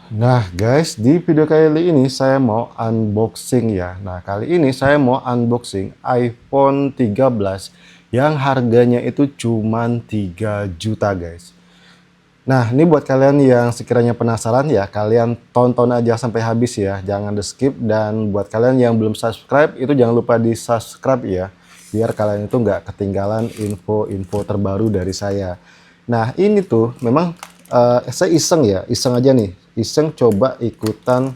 Nah guys, di video kali ini saya mau unboxing ya. Nah kali ini saya mau unboxing iPhone 13 yang harganya itu cuman 3 juta guys. Nah ini buat kalian yang sekiranya penasaran ya, kalian tonton aja sampai habis ya, jangan di skip. Dan buat kalian yang belum subscribe itu jangan lupa di subscribe ya, biar kalian itu nggak ketinggalan info-info terbaru dari saya. Nah ini tuh memang saya iseng ya, iseng aja nih, iseng coba ikutan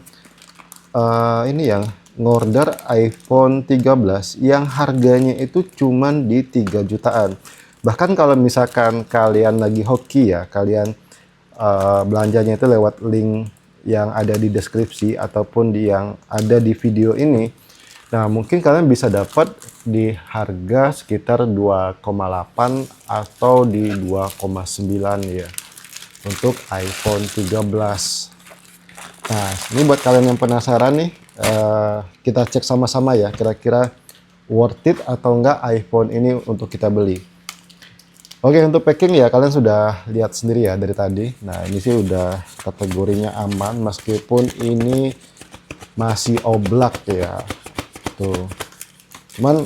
ini yang ngorder iPhone 13 yang harganya itu cuman di 3 jutaan. Bahkan kalau misalkan kalian lagi hoki ya, kalian belanjanya itu lewat link yang ada di deskripsi ataupun di yang ada di video ini. Nah, mungkin kalian bisa dapat di harga sekitar 2,8 atau di 2,9 ya untuk iPhone 13. Nah, ini buat kalian yang penasaran nih, kita cek sama-sama ya, kira-kira worth it atau enggak iPhone ini untuk kita beli. Oke, untuk packing ya kalian sudah lihat sendiri ya dari tadi. Nah, ini sih udah kategorinya aman meskipun ini masih oblak ya. Tuh. Cuman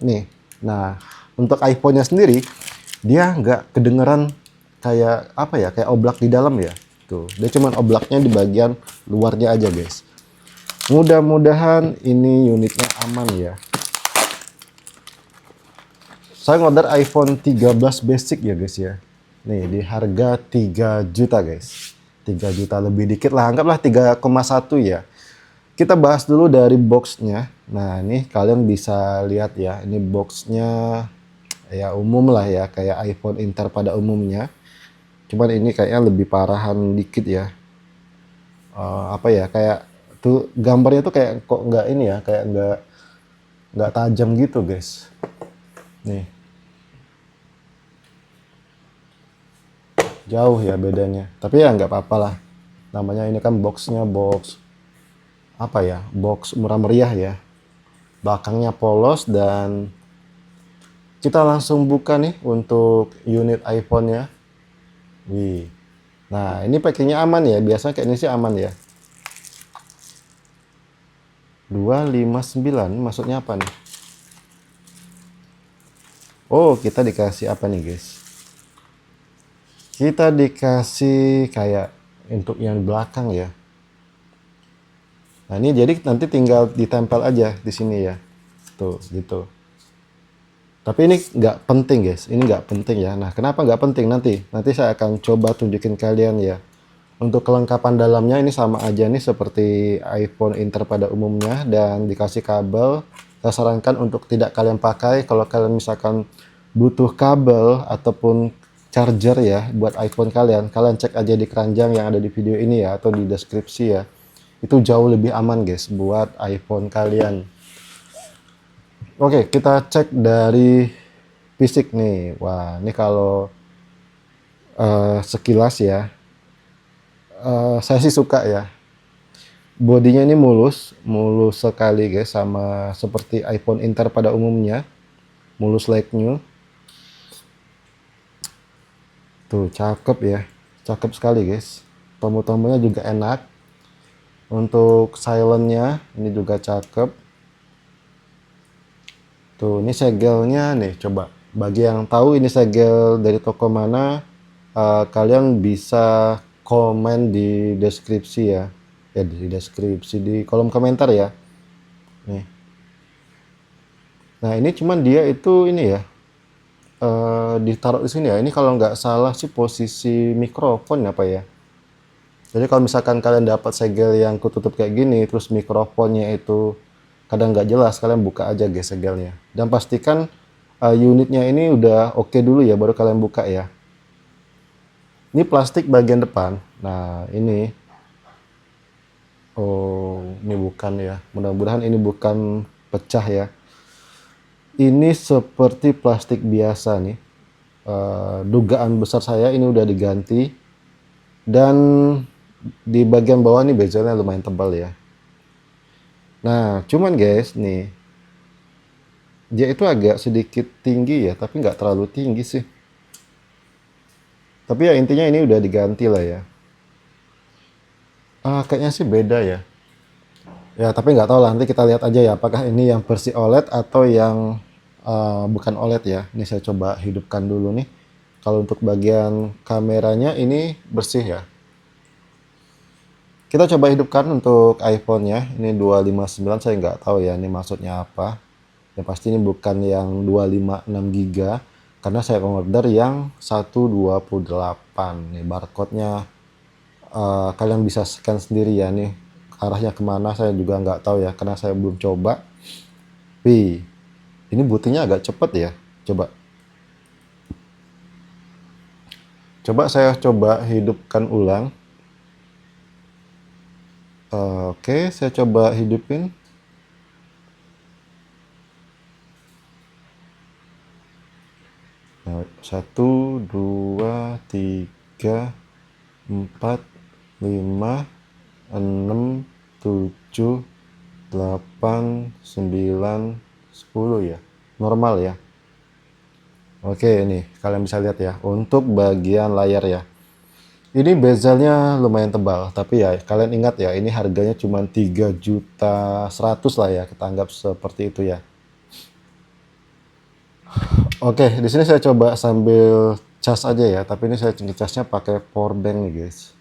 nih, nah untuk iPhone-nya sendiri dia nggak kedengeran kayak apa ya, kayak oblak di dalam ya. Tuh, dia cuman oblaknya di bagian luarnya aja guys. Mudah-mudahan ini unitnya aman ya. Saya ngorder iPhone 13 basic ya guys ya. Nih di harga 3 juta guys. 3 juta lebih dikit lah, anggaplah 3,1 ya. Kita bahas dulu dari boxnya. Nah ini kalian bisa lihat ya, ini boxnya ya umum lah ya, kayak iPhone Inter pada umumnya. Cuman ini kayaknya lebih parahan dikit ya. Apa ya, kayak tuh gambarnya tuh kayak kok nggak ini ya, kayak nggak tajam gitu guys. Nih jauh ya bedanya, tapi ya nggak apa-apa lah, namanya ini kan boxnya box apa ya, box murah meriah ya, belakangnya polos. Dan kita langsung buka nih untuk unit iPhone-nya. Wih, nah ini packingnya aman ya, biasanya kayak ini sih aman ya. 259 maksudnya apa nih? Oh, kita dikasih apa nih guys, kita dikasih kayak untuk yang belakang ya. Nah ini jadi nanti tinggal ditempel aja di sini ya, tuh gitu. Tapi ini nggak penting guys, ini nggak penting ya. Nah kenapa nggak penting, nanti saya akan coba tunjukin kalian ya. Untuk kelengkapan dalamnya ini sama aja nih seperti iPhone Inter pada umumnya, dan dikasih kabel. Saya sarankan untuk tidak kalian pakai kalau kalian misalkan butuh kabel ataupun charger ya buat iPhone kalian. Kalian cek aja di keranjang yang ada di video ini ya, atau di deskripsi ya. Itu jauh lebih aman guys buat iPhone kalian. Oke, kita cek dari fisik nih. Wah, ini kalau sekilas ya, saya sih suka ya. Bodinya ini mulus, mulus sekali guys, sama seperti iPhone Inter pada umumnya, mulus like new. Tuh, cakep ya, cakep sekali guys. Tombol-tombolnya juga enak. Untuk silentnya ini juga cakep. Tuh, ini segelnya nih, coba. Bagi yang tahu ini segel dari toko mana, kalian bisa komen di deskripsi ya. Ya di deskripsi, di kolom komentar ya. Nih. Nah, ini cuman dia itu ini ya, ditaruh di sini ya. Ini kalau nggak salah sih posisi mikrofon apa ya. Jadi kalau misalkan kalian dapat segel yang kututup kayak gini, terus mikrofonnya itu kadang nggak jelas, kalian buka aja guys segelnya. Dan pastikan unitnya ini udah oke dulu ya, baru kalian buka ya. Ini plastik bagian depan. Nah ini, oh ini bukan ya. Mudah-mudahan ini bukan pecah ya. Ini seperti plastik biasa nih. Dugaan besar saya ini udah diganti. Dan di bagian bawah nih bezelnya lumayan tebal ya. Nah cuman guys nih, dia itu agak sedikit tinggi ya, tapi nggak terlalu tinggi sih. Tapi ya intinya ini udah diganti lah ya. Kayaknya sih beda ya. Ya, tapi nggak tahu lah, nanti kita lihat aja ya, apakah ini yang versi OLED atau yang bukan OLED ya. Ini saya coba hidupkan dulu nih. Kalau untuk bagian kameranya ini bersih ya. Kita coba hidupkan untuk iPhone-nya. Ini 259, saya nggak tahu ya ini maksudnya apa. Yang pasti ini bukan yang 256 GB, karena saya order yang 128. Nih barcode-nya, kalian bisa scan sendiri ya nih. Arahnya kemana saya juga nggak tahu ya, karena saya belum coba. Wih, ini bootingnya agak cepet ya. Coba. Coba saya coba hidupkan ulang. Oke, saya coba hidupin. Nah, 1, 2, 3, 4, 5, 6, 7, 8, 9, 10 ya. Normal ya. Oke, ini kalian bisa lihat ya. Untuk bagian layar ya. Ini bezelnya lumayan tebal, tapi ya kalian ingat ya, ini harganya cuma 3.100.000 lah ya, kita anggap seperti itu ya. Oke, di sini saya coba sambil cas aja ya, tapi ini saya ngecasnya pakai power bank nih guys.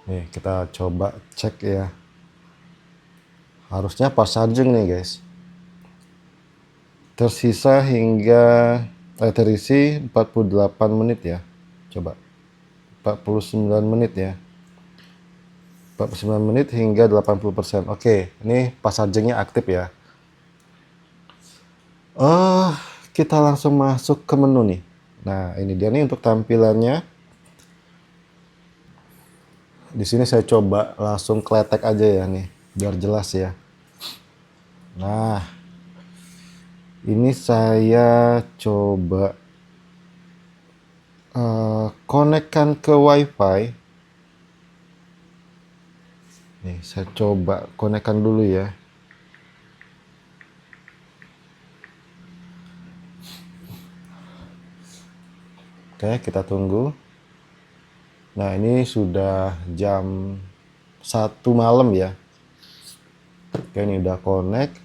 Nih, kita coba cek ya. Harusnya pas charging nih guys. Tersisa hingga terisi 48 menit ya. Coba. 49 menit ya. 49 menit hingga 80%. Oke, ini pas chargingnya aktif ya. Kita langsung masuk ke menu nih. Nah, ini dia nih untuk tampilannya. Di sini saya coba langsung kletek aja ya nih, biar jelas ya. Nah, ini saya coba konekkan ke WiFi. Nih, saya coba konekkan dulu ya. Oke, kita tunggu. Nah, ini sudah jam 1 malam ya. Oke, ini udah connect.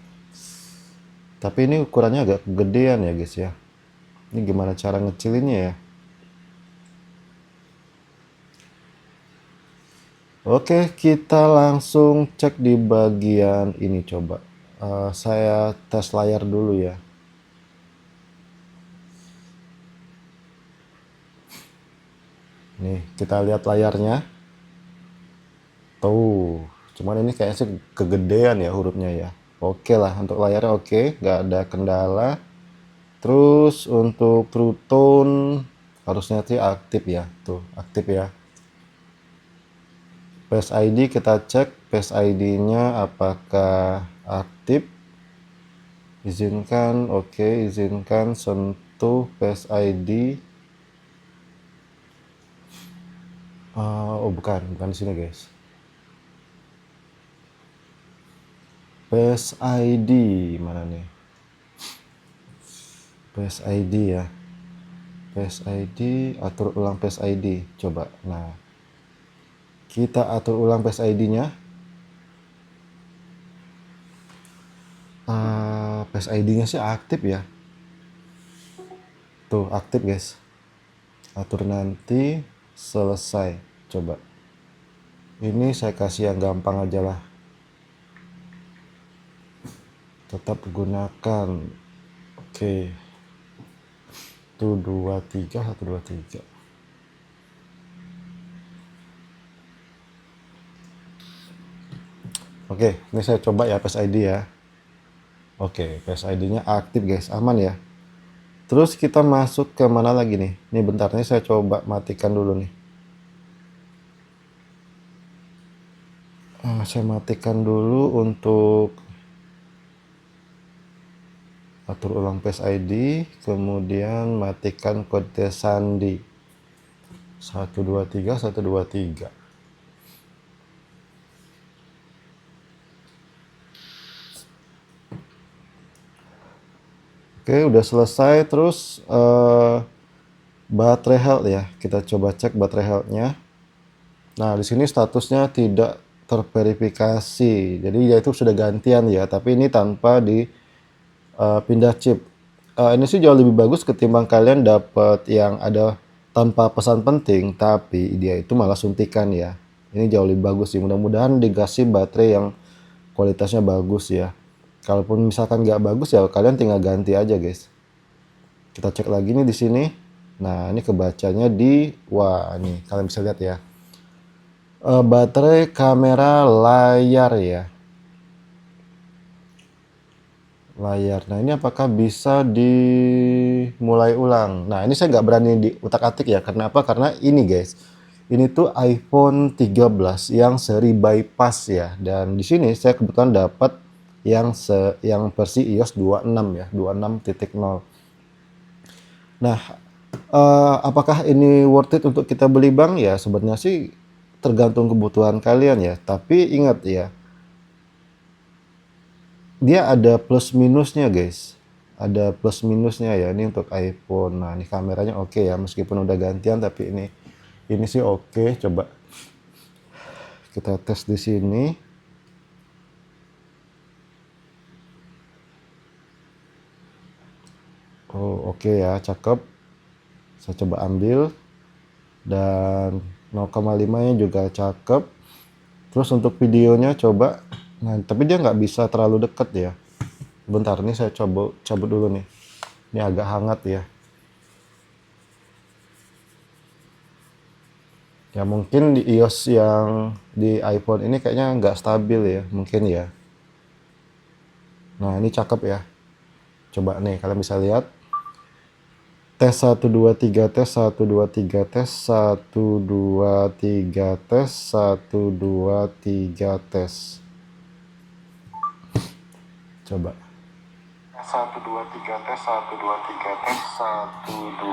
Tapi ini ukurannya agak gedean ya guys ya. Ini gimana cara ngecilinnya ya? Oke, kita langsung cek di bagian ini coba. Saya tes layar dulu ya. Nih, kita lihat layarnya. Tuh, cuman ini kayaknya sih kegedean ya hurufnya ya. Oke lah, untuk layarnya oke, nggak ada kendala. Terus untuk True Tone harusnya sih aktif ya. Tuh, aktif ya. Face ID kita cek, Face ID-nya apakah aktif. Izinkan, oke, izinkan sentuh Face ID. Oh bukan di sini guys. Face ID mana nih? Face ID ya. Face ID, atur ulang Face ID. Coba. Nah, kita atur ulang Face ID-nya. Face ID-nya sih aktif ya. Tuh, aktif guys. Atur nanti selesai. Coba. Ini saya kasih yang gampang aja lah. Tetap gunakan. Oke. 123, 123. Oke, ini saya coba ya Face ID ya. Oke, Face ID-nya aktif guys, aman ya. Terus kita masuk ke mana lagi nih? Ini bentar, nih saya coba matikan dulu nih. Saya matikan dulu untuk atur ulang Face ID, kemudian matikan kode sandi 123 123. Oke, udah selesai. Terus baterai health ya, kita coba cek baterai health-nya. Nah, di sini statusnya tidak terverifikasi. Jadi ya itu sudah gantian ya, tapi ini tanpa di pindah chip. Ini sih jauh lebih bagus ketimbang kalian dapat yang ada tanpa pesan penting, tapi dia itu malah suntikan ya. Ini jauh lebih bagus sih. Mudah-mudahan dikasih baterai yang kualitasnya bagus ya. Kalaupun misalkan nggak bagus ya kalian tinggal ganti aja guys. Kita cek lagi nih di sini. Nah ini kebacanya di, wah ini kalian bisa lihat ya. Baterai, kamera, layar ya. Layar. Nah ini apakah bisa dimulai ulang? Nah ini saya nggak berani di utak-atik ya. Karena apa? Karena ini guys. Ini tuh iPhone 13 yang seri bypass ya. Dan di sini saya kebetulan dapat yang versi iOS 26 ya, 26.0. Nah, apakah ini worth it untuk kita beli bang? Ya sebenarnya sih tergantung kebutuhan kalian ya. Tapi ingat ya, dia ada plus minusnya guys. Ada plus minusnya ya ini untuk iPhone. Nah ini kameranya oke ya, meskipun udah gantian tapi ini sih oke. Coba kita tes di sini. Oh oke ya, cakep. Saya coba ambil dan 0,5 nya juga cakep. Terus untuk videonya coba. Nah tapi dia nggak bisa terlalu deket ya. Bentar nih saya coba cabut dulu nih. Ini agak hangat ya. Ya mungkin di iOS yang di iPhone ini kayaknya nggak stabil ya, mungkin ya. Nah ini cakep ya. Coba nih kalian bisa lihat. Tes 1 2 3 tes 1 2 3 tes 1 2 3 tes 1 2 3 tes. Coba. 1 2 3 tes 1 2 3 tes 1 2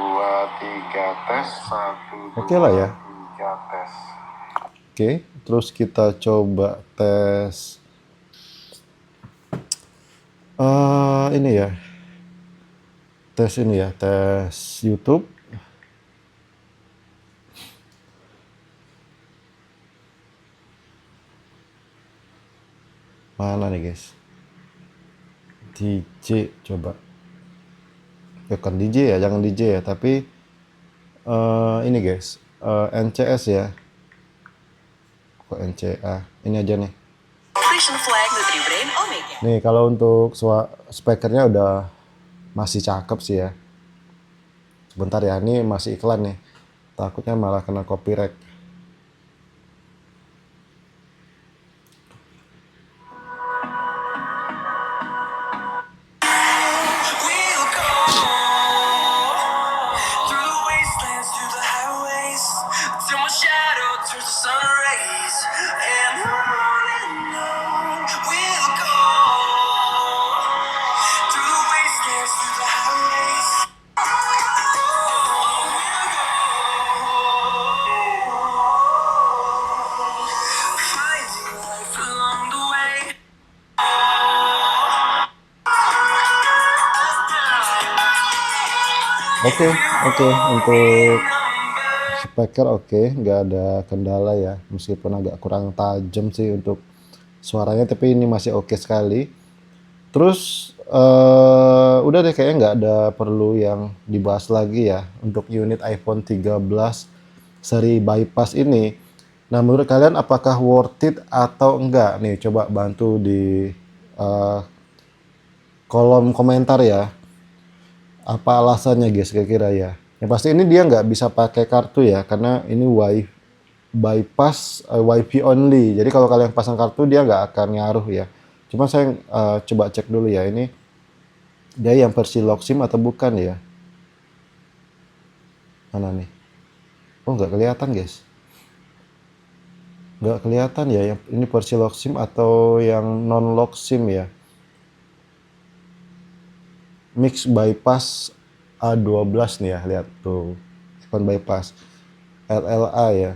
3 tes 1 2 Oke lah ya. 3 tes. Oke, terus kita coba tes ini ya. Tes ini ya, tes YouTube. Mana nih guys? DJ coba. Bukan DJ ya, jangan DJ ya, tapi ini guys, NCS ya. Kok NCA? Ini aja nih. Nih kalau untuk speakernya udah masih cakep sih ya. Sebentar ya, ini masih iklan nih. Takutnya malah kena copyright. Oke, untuk speaker oke, nggak ada kendala ya, meskipun agak kurang tajam sih untuk suaranya, tapi ini masih oke sekali. Terus udah deh, kayaknya nggak ada perlu yang dibahas lagi ya untuk unit iPhone 13 seri bypass ini. Nah menurut kalian apakah worth it atau enggak? Nih coba bantu di kolom komentar ya. Apa alasannya guys kira-kira ya? Yang pasti ini dia nggak bisa pakai kartu ya, karena ini bypass WiFi only. Jadi kalau kalian pasang kartu dia nggak akan ngaruh ya. Cuma saya coba cek dulu ya, ini dia yang versi lock SIM atau bukan ya? Mana nih? Oh nggak kelihatan guys. Nggak kelihatan ya, yang ini versi lock SIM atau yang non lock SIM ya. Mix bypass A12 nih ya, lihat tuh iPhone bypass LLA ya.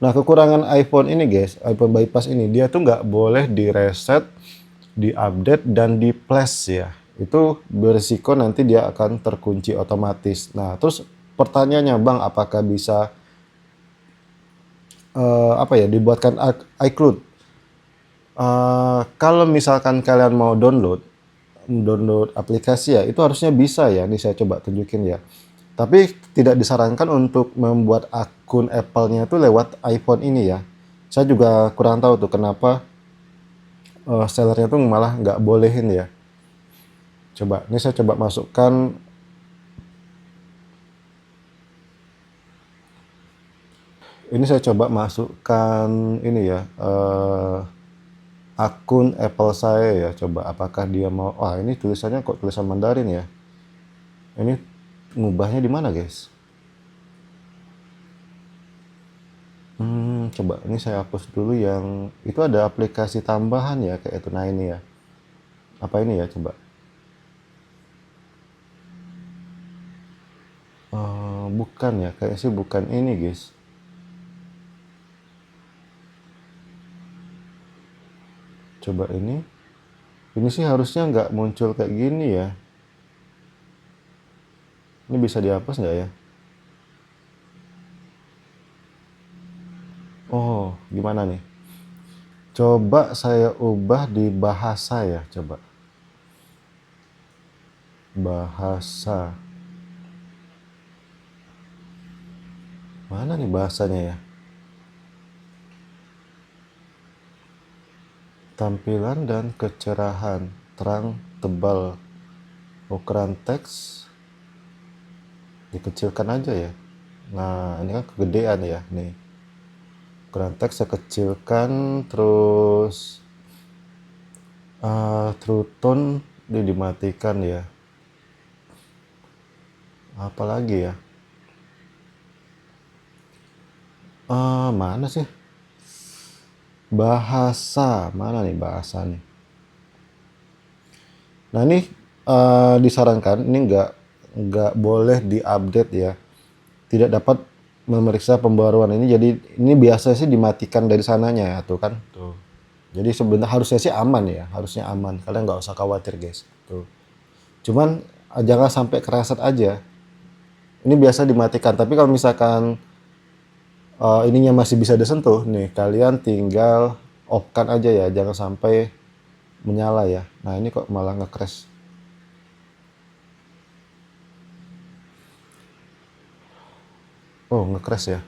Nah kekurangan iPhone ini guys, iPhone bypass ini dia tuh nggak boleh di reset, di update dan di flash ya. Itu berisiko nanti dia akan terkunci otomatis. Nah terus pertanyaannya bang, apakah bisa apa ya, dibuatkan iCloud. Kalau misalkan kalian mau download aplikasi ya, itu harusnya bisa ya. Ini saya coba tunjukin ya. Tapi tidak disarankan untuk membuat akun Apple-nya itu lewat iPhone ini ya. Saya juga kurang tahu tuh kenapa sellernya tuh malah nggak bolehin ya. Coba, ini saya coba masukkan. Ini saya coba masukkan ini ya, akun Apple saya ya. Coba apakah dia mau. Wah, ini tulisannya kok tulisan Mandarin ya. Ini ngubahnya di mana, guys? Coba ini saya hapus dulu yang itu, ada aplikasi tambahan ya kayak itu. Nah, ini ya. Apa ini ya, coba. Bukan ya, kayak sih bukan ini, guys. Coba ini. Ini sih harusnya nggak muncul kayak gini ya. Ini bisa dihapus nggak ya? Oh, gimana nih? Coba saya ubah di bahasa ya, coba. Bahasa. Mana nih bahasanya ya? Tampilan dan kecerahan, terang, tebal, ukuran teks dikecilkan aja ya. Nah, ini kan kegedean ya, nih. Ukuran teks saya kecilkan, terus true tone dimatikan ya. Apalagi ya? Mana sih? Bahasa, mana nih bahasa nih? Nah, ini disarankan ini nggak boleh diupdate ya. Tidak dapat memeriksa pembaruan ini. Jadi ini biasa sih dimatikan dari sananya ya, tuh kan. Tuh. Jadi sebenarnya harusnya sih aman ya, harusnya aman. Kalian nggak usah khawatir, guys. Tuh. Cuman jangan sampai kereset aja. Ini biasa dimatikan. Tapi kalau misalkan ininya masih bisa disentuh nih, kalian tinggal off kan aja ya, jangan sampai menyala ya. Nah, ini kok malah nge-crash. Oh, nge-crash ya.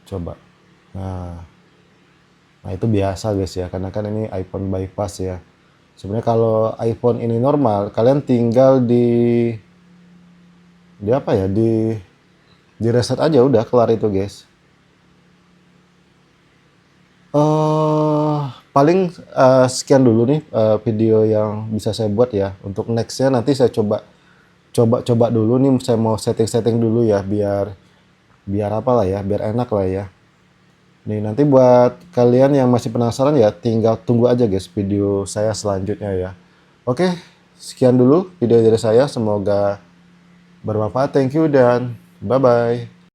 Coba. Nah, itu biasa guys ya, karena kan ini iPhone bypass ya. Sebenarnya kalau iPhone ini normal, kalian tinggal di apa ya, di reset aja, udah kelar itu guys. Paling sekian dulu nih video yang bisa saya buat ya. Untuk nextnya nanti saya coba dulu nih, saya mau setting dulu ya, biar biar apa lah ya, biar enak lah ya. Nih, nanti buat kalian yang masih penasaran ya, tinggal tunggu aja guys video saya selanjutnya ya. Oke, sekian dulu video dari saya, semoga bermanfaat. Thank you dan bye bye.